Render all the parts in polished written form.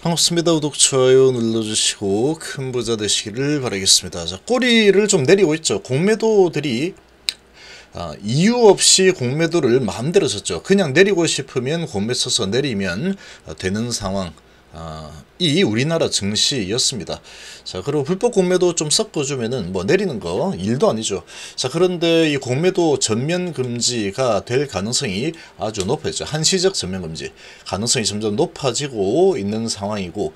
반갑습니다. 구독, 좋아요 눌러주시고 큰 부자 되시기를 바라겠습니다. 자, 꼬리를 좀 내리고 있죠. 공매도들이 이유 없이 공매도를 마음대로 쳤죠. 그냥 내리고 싶으면 공매 쳐서 내리면 되는 상황, 이 우리나라 증시였습니다. 자, 그리고 불법 공매도 좀 섞어주면은 뭐 내리는 거 일도 아니죠. 자, 그런데 이 공매도 전면 금지가 될 가능성이 아주 높아졌죠. 한시적 전면 금지 가능성이 점점 높아지고 있는 상황이고,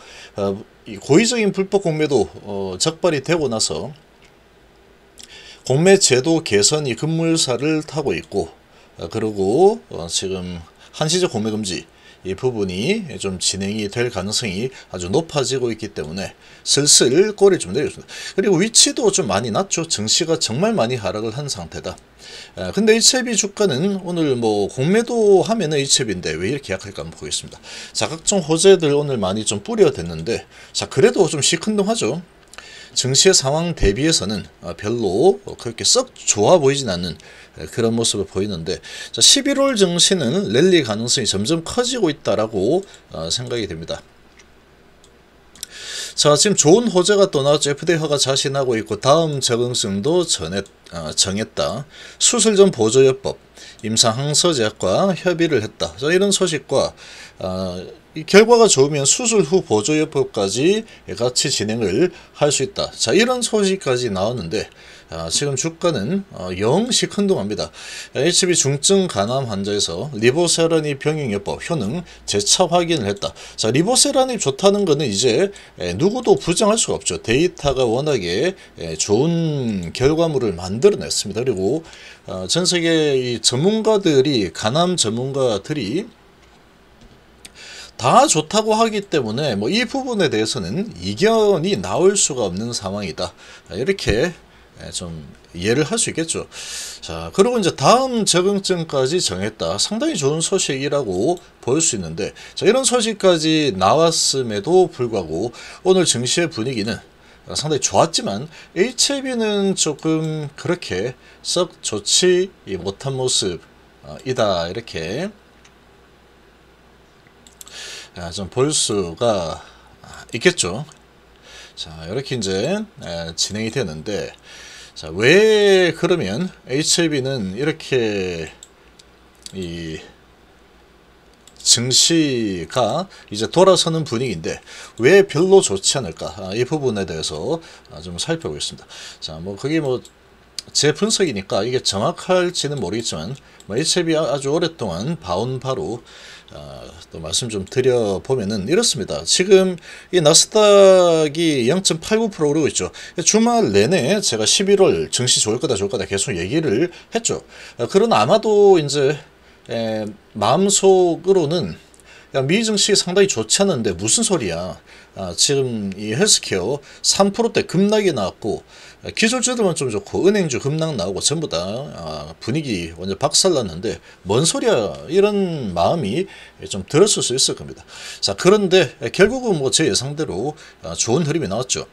이 고의적인 불법 공매도 적발이 되고 나서 공매 제도 개선이 급물살을 타고 있고, 그리고 지금 한시적 공매 금지 이 부분이 좀 진행이 될 가능성이 아주 높아지고 있기 때문에 슬슬 꼬리를 좀 내려줍니다. 그리고 위치도 좀 많이 낮죠. 증시가 정말 많이 하락을 한 상태다. 근데 HLB 주가는 오늘 뭐 공매도 하면은 HLB인데 왜 이렇게 약할까 한번 보겠습니다. 자, 각종 호재들 오늘 많이 좀 뿌려댔는데, 자, 그래도 좀 시큰둥하죠. 증시의 상황 대비해서는 별로 그렇게 썩 좋아 보이진 않는 그런 모습을 보이는데, 자, 11월 증시는 랠리 가능성이 점점 커지고 있다라고 생각이 됩니다. 자, 지금 좋은 호재가 또 나왔죠. FDA가 자신하고 있고 다음 적응성도 정했다. 수술 전 보조요법, 임상항서제약과 협의를 했다. 자, 이런 소식과 이 결과가 좋으면 수술 후 보조요법까지 같이 진행을 할 수 있다. 자, 이런 소식까지 나왔는데, 지금 주가는 영 시큰둥합니다. HB 중증 간암 환자에서 리보세라닙 병용요법 효능 재차 확인을 했다. 자, 리보세라닙 좋다는 거는 이제 누구도 부정할 수가 없죠. 데이터가 워낙에 좋은 결과물을 만들어냈습니다. 그리고 전 세계 이 전문가들이, 간암 전문가들이 다 좋다고 하기 때문에 뭐 이 부분에 대해서는 이견이 나올 수가 없는 상황이다. 이렇게 좀 이해를 할 수 있겠죠. 자, 그리고 이제 다음 적응증까지 정했다. 상당히 좋은 소식이라고 볼 수 있는데, 자, 이런 소식까지 나왔음에도 불구하고 오늘 증시의 분위기는 상당히 좋았지만 HLB는 조금 그렇게 썩 좋지 못한 모습이다. 이렇게 좀 볼 수가 있겠죠. 자, 이렇게 이제 진행이 되는데, 자, 왜 그러면 HLB는 이렇게 이 증시가 이제 돌아서는 분위기인데 왜 별로 좋지 않을까? 이 부분에 대해서 좀 살펴보겠습니다. 자, 뭐 그게 뭐 제 분석이니까 이게 정확할지는 모르겠지만, HLB 아주 오랫동안 봐온 바로 또 말씀 좀 드려보면은 이렇습니다. 지금 이 나스닥이 0.89% 오르고 있죠. 주말 내내 제가 11월 증시 좋을 거다 계속 얘기를 했죠. 그러나 아마도 이제 마음속으로는 야, 미 증시 상당히 좋지 않은데 무슨 소리야. 지금 이 헬스케어 3%대 급락이 나왔고, 기술주들만 좀 좋고 은행주 급락 나오고 전부 다 분위기 완전 박살났는데 뭔 소리야, 이런 마음이 좀 들었을 수 있을 겁니다. 자, 그런데 결국은 뭐 제 예상대로 좋은 흐름이 나왔죠.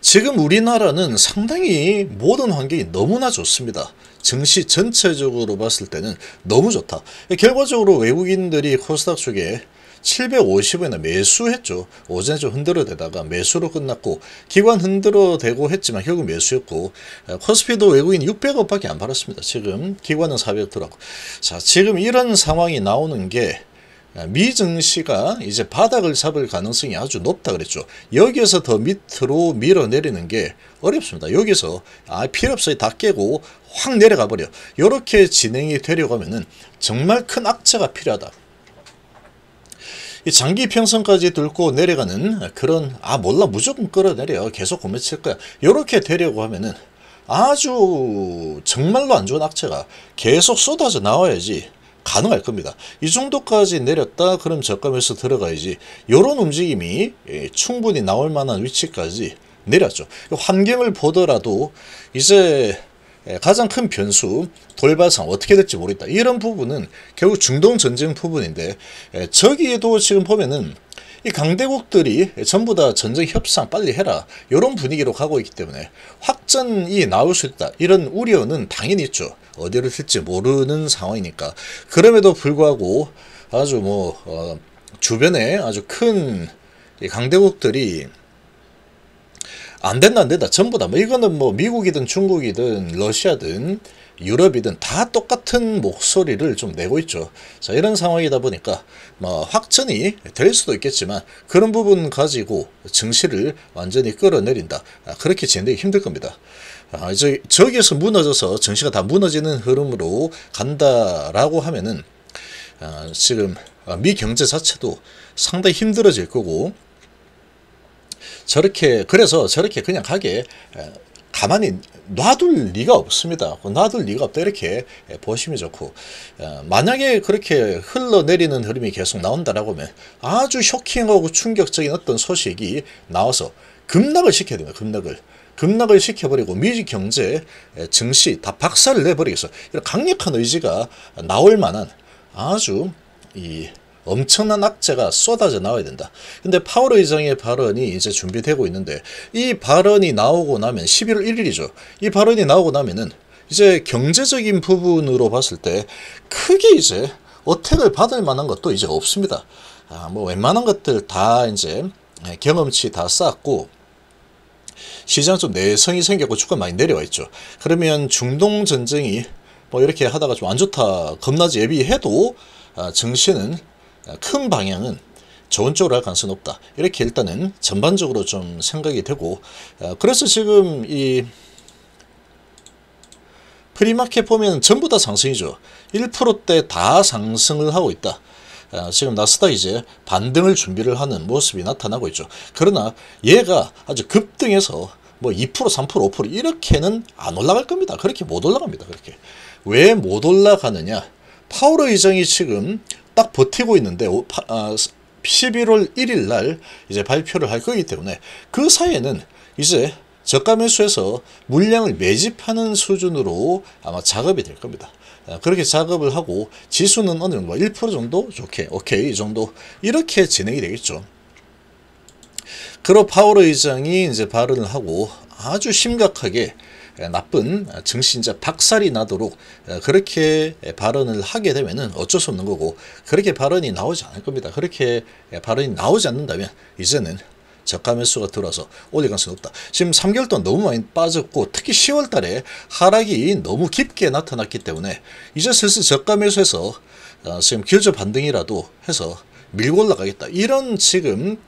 지금 우리나라는 상당히 모든 환경이 너무나 좋습니다. 증시 전체적으로 봤을 때는 너무 좋다. 결과적으로 외국인들이 코스닥 쪽에 750원에 매수했죠. 오전에 좀 흔들어대다가 매수로 끝났고, 기관 흔들어대고 했지만 결국 매수였고, 코스피도 외국인 600억 밖에 안 팔았습니다. 지금 기관은 400억 들어갔고. 자, 지금 이런 상황이 나오는 게 미 증시가 이제 바닥을 잡을 가능성이 아주 높다 그랬죠. 여기에서 더 밑으로 밀어내리는 게 어렵습니다. 여기서 필요 없어요, 다 깨고 확 내려가 버려. 이렇게 진행이 되려고 하면은 정말 큰 악재가 필요하다. 이 장기 평선까지 뚫고 내려가는 그런, 몰라, 무조건 끌어내려, 계속 고매 칠 거야, 이렇게 되려고 하면은 아주 정말로 안 좋은 악재가 계속 쏟아져 나와야지 가능할 겁니다. 이 정도까지 내렸다 그럼 저가에서 들어가야지. 이런 움직임이 충분히 나올 만한 위치까지 내렸죠. 환경을 보더라도 이제 가장 큰 변수, 돌발상 어떻게 될지 모르겠다. 이런 부분은 결국 중동 전쟁 부분인데, 저기에도 지금 보면은 이 강대국들이 전부 다 전쟁 협상 빨리 해라, 이런 분위기로 가고 있기 때문에 확전이 나올 수 있다, 이런 우려는 당연히 있죠. 어디를 튈지 모르는 상황이니까. 그럼에도 불구하고 아주 뭐 주변에 아주 큰 강대국들이 안 된다 전부 다 뭐 이거는 뭐 미국이든 중국이든 러시아든 유럽이든 다 똑같은 목소리를 좀 내고 있죠. 자, 이런 상황이다 보니까 뭐 확전이 될 수도 있겠지만 그런 부분 가지고 증시를 완전히 끌어내린다, 그렇게 진행되기 힘들 겁니다. 이제 저기에서 무너져서 증시가 다 무너지는 흐름으로 간다라고 하면은 지금 미 경제 자체도 상당히 힘들어질 거고, 그래서 저렇게 그냥 가게 가만히 놔둘 리가 없습니다. 놔둘 리가 없다, 이렇게 보시면 좋고, 만약에 그렇게 흘러내리는 흐름이 계속 나온다라고 하면 아주 쇼킹하고 충격적인 어떤 소식이 나와서 급락을 시켜야 됩니다. 급락을 시켜버리고 미 경제, 증시 다 박살을 내버리겠어. 이런 강력한 의지가 나올 만한 아주 엄청난 악재가 쏟아져 나와야 된다. 근데 파월 의장의 발언이 이제 준비되고 있는데, 이 발언이 나오고 나면 11월 1일이죠. 이 발언이 나오고 나면은 이제 경제적인 부분으로 봤을 때 크게 이제 어택을 받을 만한 것도 이제 없습니다. 뭐 웬만한 것들 다 이제 경험치 다 쌓았고, 시장 좀 내성이 생겼고 주가 많이 내려와 있죠. 그러면 중동 전쟁이 뭐 이렇게 하다가 좀 안 좋다, 겁나지 예비해도 증시는 큰 방향은 좋은 쪽으로 할 가능성이 높다, 이렇게 일단은 전반적으로 좀 생각이 되고, 그래서 지금 이 프리마켓 보면 전부 다 상승이죠. 1%대 다 상승을 하고 있다. 지금 나스닥 이제 반등을 준비를 하는 모습이 나타나고 있죠. 그러나 얘가 아주 급등해서 뭐 2%, 3%, 5% 이렇게는 안 올라갈 겁니다. 그렇게 못 올라갑니다. 그렇게. 왜 못 올라가느냐? 파월 의장이 지금 딱 버티고 있는데 11월 1일 날 이제 발표를 할 거기 때문에 그 사이에는 이제 저가 매수해서 물량을 매집하는 수준으로 아마 작업이 될 겁니다. 그렇게 작업을 하고 지수는 어느 정도 1% 정도 좋게 오케이 이 정도 이렇게 진행이 되겠죠. 그러 파월 의장이 이제 발언을 하고 아주 심각하게 나쁜 증시 진짜 박살이 나도록 그렇게 발언을 하게 되면은 어쩔 수 없는 거고, 그렇게 발언이 나오지 않을 겁니다. 그렇게 발언이 나오지 않는다면 이제는 저가 매수가 들어와서 올릴 가능성이 높다. 지금 3개월 동안 너무 많이 빠졌고, 특히 10월 달에 하락이 너무 깊게 나타났기 때문에 이제 슬슬 저가 매수해서 지금 기술적 반등이라도 해서 밀고 올라가겠다, 이런 지금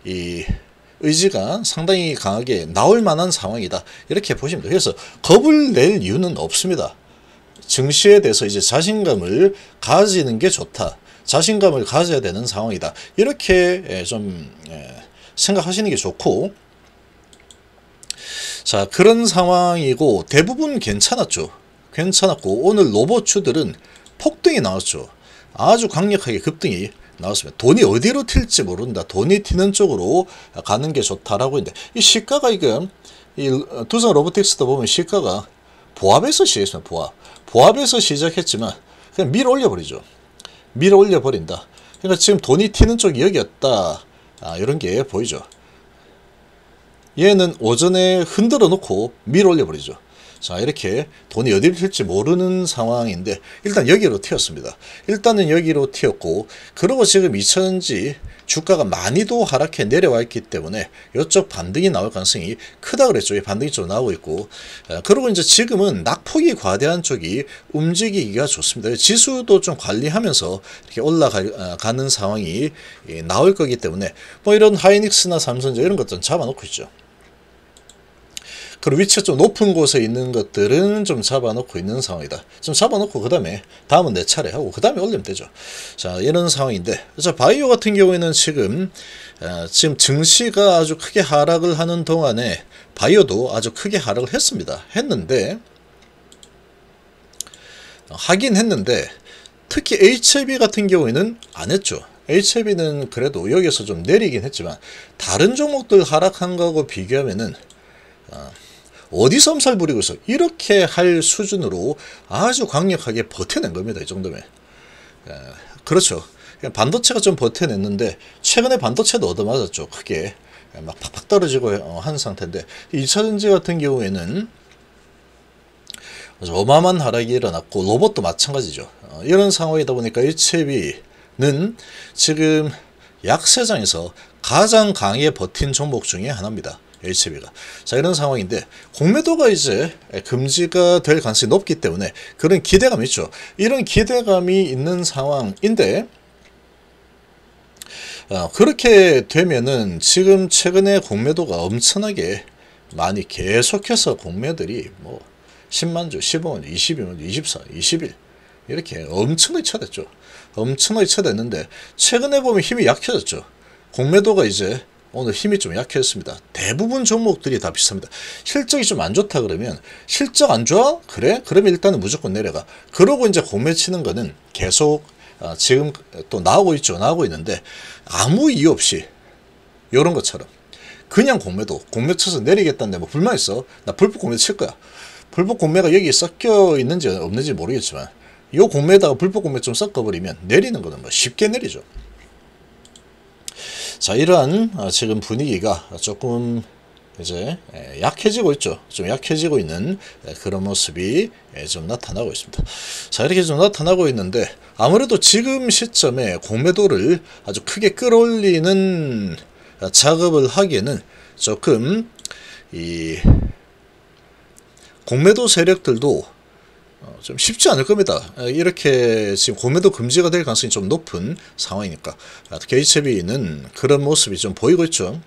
이 의지가 상당히 강하게 나올 만한 상황이다, 이렇게 보시면 돼요. 그래서 겁을 낼 이유는 없습니다. 증시에 대해서 이제 자신감을 가지는 게 좋다, 자신감을 가져야 되는 상황이다, 이렇게 좀 생각하시는 게 좋고, 자, 그런 상황이고 대부분 괜찮았죠. 괜찮았고 오늘 로봇주들은 폭등이 나왔죠. 아주 강력하게 급등이 나왔습니다. 돈이 어디로 튈지 모른다, 돈이 튀는 쪽으로 가는 게 좋다라고 했는데, 이 시가가 이 두산 로보틱스도 보면 시가가 보합에서 시작했습니다. 보합에서 시작했지만 그냥 밀어 올려버리죠. 밀어 올려버린다. 그러니까 지금 돈이 튀는 쪽이 여기였다, 이런 게 보이죠. 얘는 오전에 흔들어 놓고 밀어 올려버리죠. 자, 이렇게 돈이 어디로 튈지 모르는 상황인데 일단 여기로 튀었습니다. 일단은 여기로 튀었고, 그리고 지금 2000원지 주가가 많이도 하락해 내려와 있기 때문에 이쪽 반등이 나올 가능성이 크다 그랬죠. 이 반등이 좀 나오고 있고, 그리고 이제 지금은 낙폭이 과대한 쪽이 움직이기가 좋습니다. 지수도 좀 관리하면서 이렇게 올라가는 상황이 나올 거기 때문에 뭐 이런 하이닉스나 삼성전자 이런 것들은 잡아놓고 있죠. 그리고 위치가 좀 높은 곳에 있는 것들은 좀 잡아놓고 있는 상황이다. 좀 잡아놓고 그 다음에 다음은 내 차례 하고 그 다음에 올리면 되죠. 자, 이런 상황인데, 자, 바이오 같은 경우에는 지금 증시가 아주 크게 하락을 하는 동안에 바이오도 아주 크게 하락을 했는데 하긴 했는데 특히 HLB 같은 경우에는 안 했죠. HLB는 그래도 여기서 좀 내리긴 했지만 다른 종목들 하락한 거하고 비교하면은 어디서 엄살 부리고 있어, 이렇게 할 수준으로 아주 강력하게 버텨낸 겁니다. 이 정도면. 그렇죠. 반도체가 좀 버텨냈는데 최근에 반도체도 얻어맞았죠. 크게 막 팍팍 떨어지고 한 상태인데, 2차전지 같은 경우에는 어마어마한 하락이 일어났고 로봇도 마찬가지죠. 이런 상황이다 보니까 HLB는 지금 약세장에서 가장 강하게 버틴 종목 중에 하나입니다. HB가. 자, 이런 상황인데 공매도가 이제 금지가 될 가능성이 높기 때문에 그런 기대감이 있죠. 이런 기대감이 있는 상황인데 그렇게 되면은 지금 최근에 공매도가 엄청나게 많이 계속해서 공매들이 뭐 10만주, 15만, 22만, 24, 21 이렇게 엄청나게 쳐댔죠. 엄청나게 쳐댔는데 최근에 보면 힘이 약해졌죠. 공매도가 이제 오늘 힘이 좀 약해졌습니다. 대부분 종목들이 다 비슷합니다. 실적이 좀 안 좋다 그러면 실적 안 좋아? 그래? 그러면 일단은 무조건 내려가. 그러고 이제 공매 치는 거는 계속 지금 또 나오고 있죠. 나오고 있는데 아무 이유 없이 요런 것처럼 그냥 공매도 공매 쳐서 내리겠다는데 뭐 불만 있어? 나 불법 공매 칠 거야. 불법 공매가 여기 섞여 있는지 없는지 모르겠지만 요 공매에다가 불법 공매 좀 섞어버리면 내리는 거는 뭐 쉽게 내리죠. 자, 이러한 지금 분위기가 조금 이제 약해지고 있죠. 좀 약해지고 있는 그런 모습이 좀 나타나고 있습니다. 자, 이렇게 좀 나타나고 있는데 아무래도 지금 시점에 공매도를 아주 크게 끌어올리는 작업을 하기에는 조금 이 공매도 세력들도 좀 쉽지 않을 겁니다. 이렇게 지금 공매도 금지가 될 가능성이 좀 높은 상황이니까 HB는 그런 모습이 좀 보이고 있죠.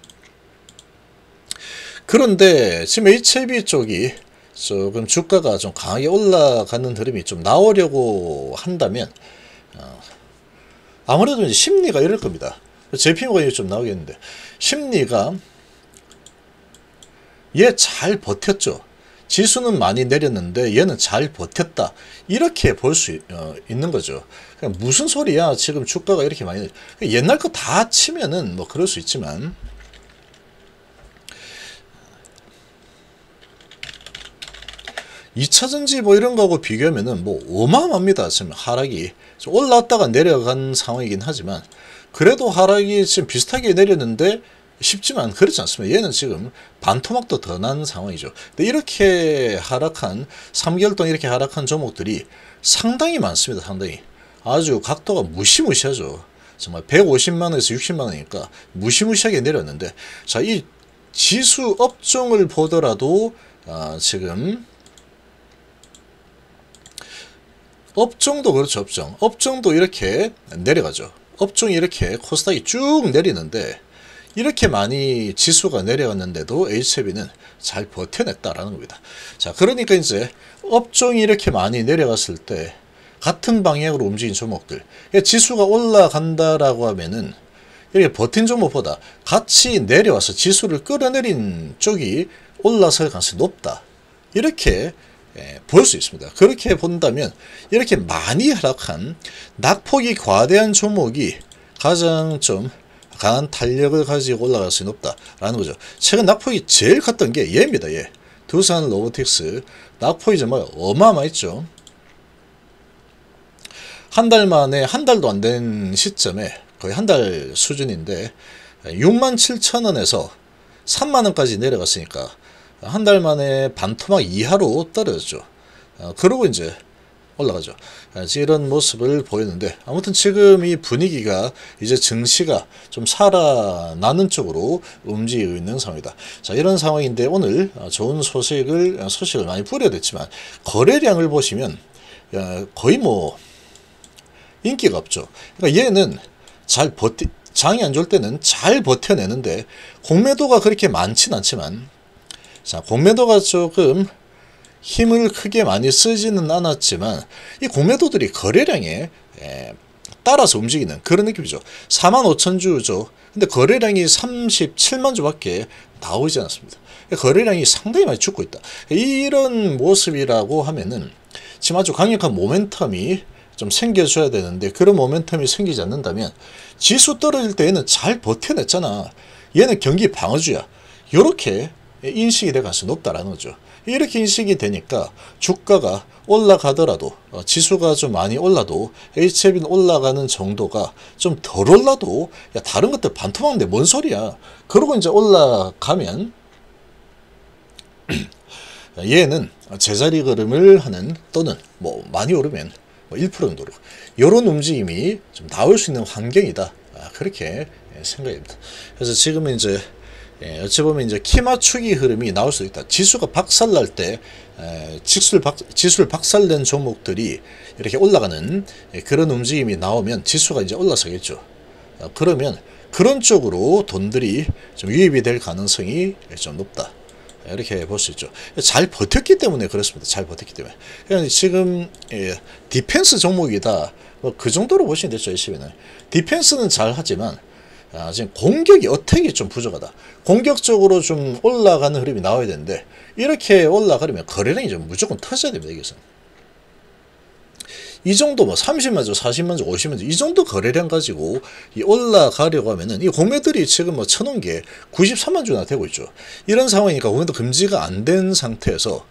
그런데 지금 HB 쪽이 조금 주가가 좀 강하게 올라가는 흐름이 좀 나오려고 한다면 아무래도 이제 심리가 이럴 겁니다. JP모가 좀 나오겠는데 심리가 얘 잘 버텼죠. 지수는 많이 내렸는데 얘는 잘 버텼다. 이렇게 볼 수 있는 거죠. 무슨 소리야? 지금 주가가 이렇게 많이 옛날 거 다 치면은 뭐 그럴 수 있지만 2차전지 뭐 이런 거하고 비교하면은 뭐 어마어마합니다. 지금 하락이 올라왔다가 내려간 상황이긴 하지만 그래도 하락이 지금 비슷하게 내렸는데 쉽지만 그렇지 않습니다. 얘는 지금 반토막도 더 난 상황이죠. 근데 이렇게 하락한 3개월 동안 이렇게 하락한 종목들이 상당히 많습니다. 상당히 아주 각도가 무시무시하죠. 정말 150만원에서 60만원이니까 무시무시하게 내렸는데 자, 이 지수 업종을 보더라도 지금 업종도 그렇죠. 업종도 이렇게 내려가죠. 업종이 이렇게 코스닥이 쭉 내리는데 이렇게 많이 지수가 내려갔는데도 HB는 잘 버텨냈다라는 겁니다. 자, 그러니까 이제 업종이 이렇게 많이 내려갔을 때 같은 방향으로 움직인 종목들, 지수가 올라간다라고 하면은 이렇게 버틴 종목보다 같이 내려와서 지수를 끌어내린 쪽이 올라설 가능성이 높다. 이렇게 볼 수 있습니다. 그렇게 본다면 이렇게 많이 하락한 낙폭이 과대한 종목이 가장 좀 강한 탄력을 가지고 올라갈 수 높다라는 거죠. 최근 낙폭이 제일 컸던 게 얘입니다. 얘. 두산 로보틱스 낙폭이 정말 어마어마했죠. 한 달 만에 한 달도 안 된 시점에 거의 한 달 수준인데 67,000원에서 30,000원까지 내려갔으니까 한 달 만에 반토막 이하로 떨어졌죠. 그러고 이제 올라가죠. 이런 모습을 보였는데 아무튼 지금 이 분위기가 이제 증시가 좀 살아나는 쪽으로 움직이고 있는 상황이다. 자, 이런 상황인데 오늘 좋은 소식을 많이 뿌려댔지만 거래량을 보시면 거의 뭐 인기가 없죠. 그러니까 얘는 잘 장이 안 좋을 때는 잘 버텨내는데 공매도가 그렇게 많진 않지만 자, 공매도가 조금 힘을 크게 많이 쓰지는 않았지만 이 공매도들이 거래량에 따라서 움직이는 그런 느낌이죠. 45,000주죠. 근데 거래량이 37만 주밖에 나오지 않았습니다. 거래량이 상당히 많이 죽고 있다. 이런 모습이라고 하면은 지금 아주 강력한 모멘텀이 좀 생겨줘야 되는데 그런 모멘텀이 생기지 않는다면 지수 떨어질 때 얘는 잘 버텨냈잖아. 얘는 경기 방어주야. 이렇게 인식이 될 가능성이 높다라는 거죠. 이렇게 인식이 되니까 주가가 올라가더라도 지수가 좀 많이 올라도 HB는 올라가는 정도가 좀 덜 올라도 야 다른 것들 반토막인데 뭔 소리야. 그러고 이제 올라가면 얘는 제자리 걸음을 하는 또는 뭐 많이 오르면 1% 정도로 이런 움직임이 좀 나올 수 있는 환경이다. 그렇게 생각입니다. 그래서 지금은 이제 어찌 보면 이제 키 맞추기 흐름이 나올 수 있다. 지수가 박살날 때 지수를 박살낸 종목들이 이렇게 올라가는 그런 움직임이 나오면 지수가 이제 올라서겠죠. 그러면 그런 쪽으로 돈들이 좀 유입이 될 가능성이 좀 높다. 이렇게 볼 수 있죠. 잘 버텼기 때문에 그렇습니다. 잘 버텼기 때문에. 그러니까 지금 디펜스 종목이다. 뭐 그 정도로 보시면 되죠. SCB는 디펜스는 잘 하지만 지금 공격이 어택이 좀 부족하다. 공격적으로 좀 올라가는 흐름이 나와야 되는데 이렇게 올라가려면 거래량이 좀 무조건 터져야 됩니다. 여기서 이 정도 뭐 30만주, 40만주, 50만주 이 정도 거래량 가지고 이 올라가려고 하면은 이 공매들이 지금 뭐 쳐놓은 게 93만주나 되고 있죠. 이런 상황이니까 공매도 금지가 안 된 상태에서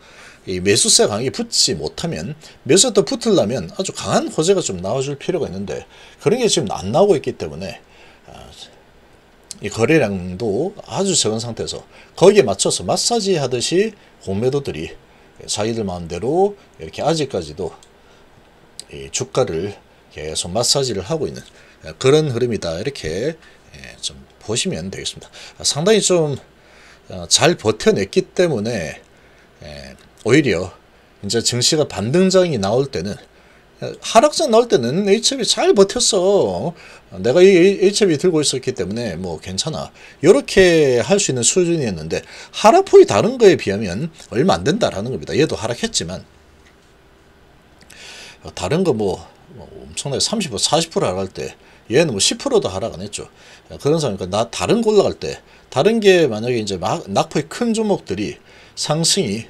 이 매수세 강하게 붙지 못하면 매수세 또 붙으려면 아주 강한 호재가 좀 나와줄 필요가 있는데 그런 게 지금 안 나오고 있기 때문에 이 거래량도 아주 적은 상태에서 거기에 맞춰서 마사지 하듯이 공매도들이 자기들 마음대로 이렇게 아직까지도 이 주가를 계속 마사지를 하고 있는 그런 흐름이다. 이렇게 좀 보시면 되겠습니다. 상당히 좀 잘 버텨냈기 때문에 오히려 이제 증시가 반등장이 나올 때는 하락장 나올 때는 HB 잘 버텼어. 내가 이 HB 들고 있었기 때문에 뭐 괜찮아. 이렇게 할 수 있는 수준이었는데 하락폭이 다른 거에 비하면 얼마 안 된다라는 겁니다. 얘도 하락했지만 다른 거 뭐 엄청나게 30% 40% 하락할 때 얘는 뭐 10%도 하락 안 했죠. 그런 상황이니까 나 다른 거 올라갈 때 다른 게 만약에 이제 낙폭이 큰 종목들이 상승이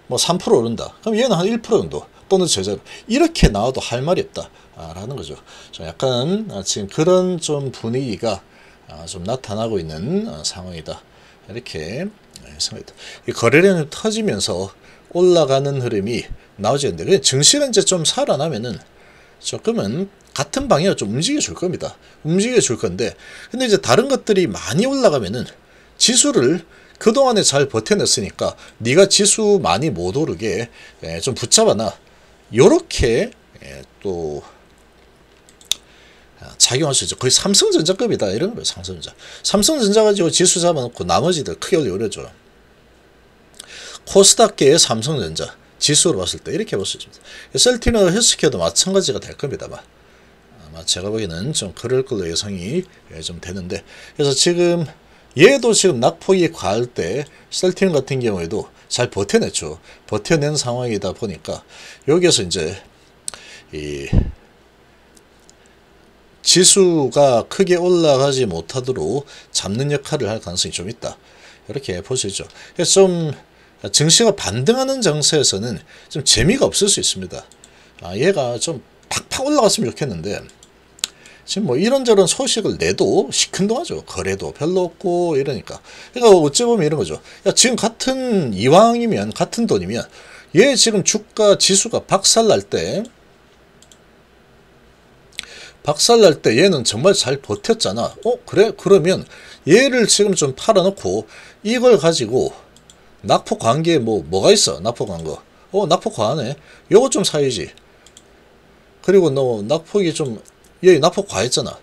뭐 3% 오른다. 그럼 얘는 한 1% 정도 또는 제자로 이렇게 나와도 할 말이 없다 라는 거죠. 약간 지금 그런 좀 분위기가 좀 나타나고 있는 상황이다. 이렇게 생각합니다. 이 거래량이 터지면서 올라가는 흐름이 나오지 않는데 증시가 이제 좀 살아나면은 조금은 같은 방향으로 좀 움직여 줄 겁니다. 움직여 줄 건데 근데 이제 다른 것들이 많이 올라가면은 지수를 그동안에 잘 버텨냈으니까 네가 지수 많이 못 오르게 좀 붙잡아놔. 요렇게 또 작용할 수 있죠. 거의 삼성전자급이다. 이런 거예요. 삼성전자 가지고 지수 잡아놓고 나머지들 크게 올려줘. 코스닥계의 삼성전자 지수로 봤을 때 이렇게 볼 수 있습니다. 셀티나 헬스케어도 마찬가지가 될 겁니다. 아마 제가 보기에는 좀 그럴 걸로 예상이 좀 되는데 그래서 지금 얘도 지금 낙폭이 과할 때 셀틴 같은 경우에도 잘 버텨냈죠. 버텨낸 상황이다 보니까 여기에서 이제 이 지수가 크게 올라가지 못하도록 잡는 역할을 할 가능성이 좀 있다. 이렇게 볼 수 있죠. 그래서 좀 증시가 반등하는 장세에서는 좀 재미가 없을 수 있습니다. 얘가 좀 팍팍 올라갔으면 좋겠는데 지금 뭐 이런저런 소식을 내도 시큰둥하죠. 거래도 별로 없고 이러니까. 그러니까 어찌 보면 이런 거죠. 야, 지금 같은 이왕이면 같은 돈이면 얘 지금 주가 지수가 박살날 때 얘는 정말 잘 버텼잖아. 그래? 그러면 얘를 지금 좀 팔아놓고 이걸 가지고 낙폭 관계에 뭐가 있어? 낙폭 관 거. 낙폭 과하네. 요거 좀 사야지. 그리고 너 낙폭이 좀 얘 낙폭 과했잖아.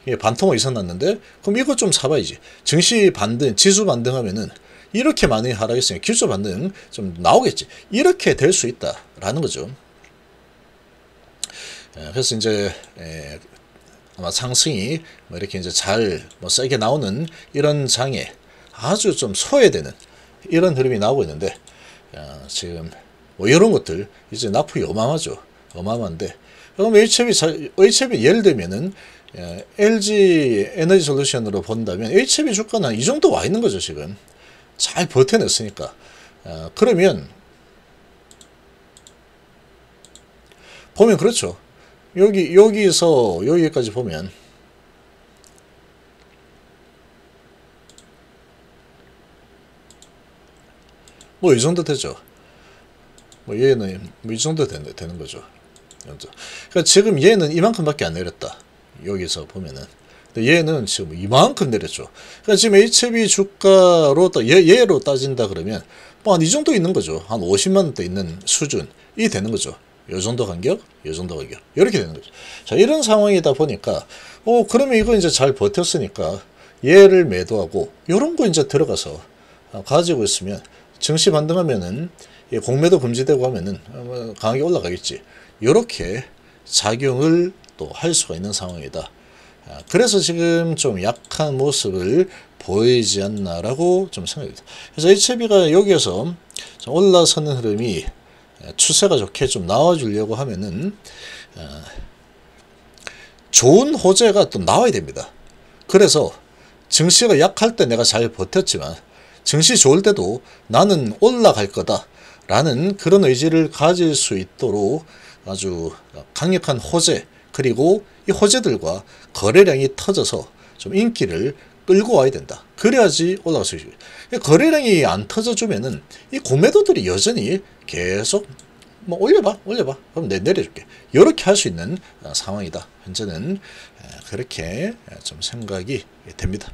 얘 반토막 이상 났는데 그럼 이거 좀 사봐야지. 증시 반등, 지수 반등하면은 이렇게 많이 하락했으니까 기술 반등 좀 나오겠지. 이렇게 될 수 있다라는 거죠. 그래서 이제 아마 상승이 뭐 이렇게 이제 잘 뭐 세게 나오는 이런 장에 아주 좀 소외되는 이런 흐름이 나오고 있는데 지금 뭐 이런 것들 이제 낙폭이 어마어마하죠. 어마어마한데 그럼 HB 예를 들면은 LG 에너지 솔루션으로 본다면 HB 주가는 이 정도 와 있는 거죠. 지금 잘 버텨냈으니까 그러면 보면 그렇죠. 여기서 여기까지 보면 뭐 이 정도 되죠. 뭐 얘는 뭐 이 정도 되는 거죠. 그러니까 지금 얘는 이만큼밖에 안 내렸다. 여기서 보면은. 근데 얘는 지금 이만큼 내렸죠. 그러니까 지금 HB 주가로 얘로 따진다 그러면 뭐 한 이 정도 있는 거죠. 한 50만 원대 있는 수준이 되는 거죠. 요 정도 간격, 요 정도 간격. 이렇게 되는 거죠. 자, 이런 상황이다 보니까 그러면 이거 이제 잘 버텼으니까 얘를 매도하고 요런 거 이제 들어가서 가지고 있으면 증시 반등하면은 공매도 금지되고 하면은 강하게 올라가겠지. 요렇게 작용을 또 할 수가 있는 상황이다. 그래서 지금 좀 약한 모습을 보이지 않나라고 좀 생각합니다. 그래서 HLB가 여기에서 올라서는 흐름이 추세가 좋게 좀 나와주려고 하면은 좋은 호재가 또 나와야 됩니다. 그래서 증시가 약할 때 내가 잘 버텼지만 증시 좋을 때도 나는 올라갈 거다 라는 그런 의지를 가질 수 있도록 아주 강력한 호재, 그리고 이 호재들과 거래량이 터져서 좀 인기를 끌고 와야 된다. 그래야지 올라갈 수 있어요. 거래량이 안 터져주면은 이 공매도들이 여전히 계속 올려봐 그럼 내려줄게, 이렇게 할 수 있는 상황이다. 현재는 그렇게 좀 생각이 됩니다.